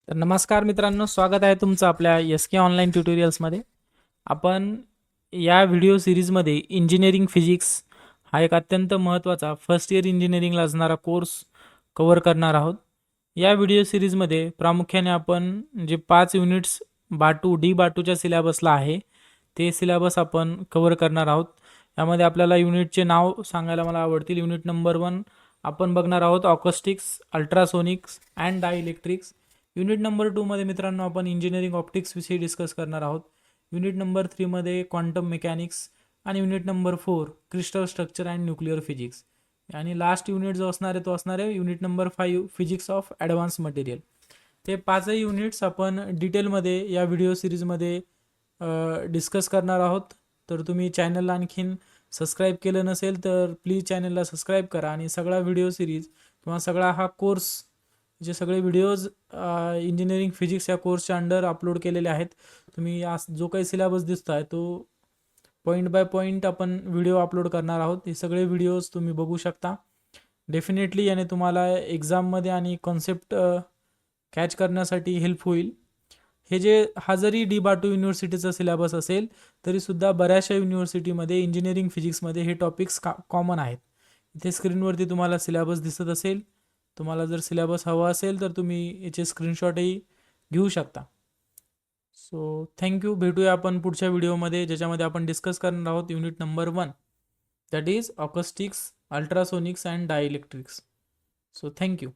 तर नमस्कार मित्रांनो, स्वागत आहे तुमचं आपल्या एस के ऑनलाईन ट्युटोरियल्समध्ये. आपण या व्हिडिओ सीरीजमध्ये इंजिनिअरिंग फिजिक्स हा एक अत्यंत महत्त्वाचा फर्स्ट इयर इंजिनिअरिंगला असणारा कोर्स कव्हर करणार आहोत. या व्हिडिओ सीरीजमध्ये प्रामुख्याने आपण जे 5 युनिट्स डी बाटूच्या सिलेबसला आहे ते सिलेबस आपण कव्हर करणार आहोत. यामध्ये आपल्याला युनिटचे नाव सांगायला मला आवडतील. युनिट नंबर 1 आपण बघणार आहोत acoustics, ultrasonics and dielectrics. Unit number 2 मध्ये मित्रांनो आपण इंजिनिअरिंग ऑप्टिक्स विषयी डिस्कस करणार आहोत. युनिट नंबर 3 मध्ये क्वांटम मेकॅनिक्स आणि unit number 4 crystal structure and nuclear physics. आणि लास्ट युनिट जो असणार आहे तो असणार आहे unit number 5 physics of advance material. ते 5ही युनिट्स आपण डिटेलमध्ये या व्हिडिओ सिरीजमध्ये डिस्कस करणार आहोत. तर तुम्ही चॅनलला आणखीन सबस्क्राईब केलं नसेल तर प्लीज चॅनलला सबस्क्राईब करा आणि सगळा व्हिडिओ सिरीज किंवा सगळा हा कोर्स जे सगळे व्हिडिओज इंजिनिअरिंग फिजिक्स या कोर्सच्या अंडर अपलोड केलेले आहेत. तुम्ही जो काही सिलेबस दिसतो आहे तो पॉईंट बाय पॉईंट आपण व्हिडिओ अपलोड करणार आहोत. हे सगळे व्हिडिओज तुम्ही बघू शकता. डेफिनेटली याने तुम्हाला एक्झाममध्ये आणि कॉन्सेप्ट कॅच करण्यासाठी हेल्प होईल. हा जरी डी बाटू युनिव्हर्सिटीचा सिलेबस असेल तरीसुद्धा बऱ्याचशा युनिव्हर्सिटीमध्ये इंजिनिअरिंग फिजिक्समध्ये हे टॉपिक्स कॉमन आहेत. इथे स्क्रीनवरती तुम्हाला सिलेबस दिसत असेल. तुम्हाला जर सिलेबस हवा असेल तर तुम्ही याचे स्क्रीनशॉटही घेऊ शकता. So thank you. भेटूया आपण पुढच्या व्हिडिओमध्ये ज्याच्यामध्ये आपण डिस्कस करणार आहोत unit number 1 that is acoustics, ultrasonics and dielectrics. So thank you.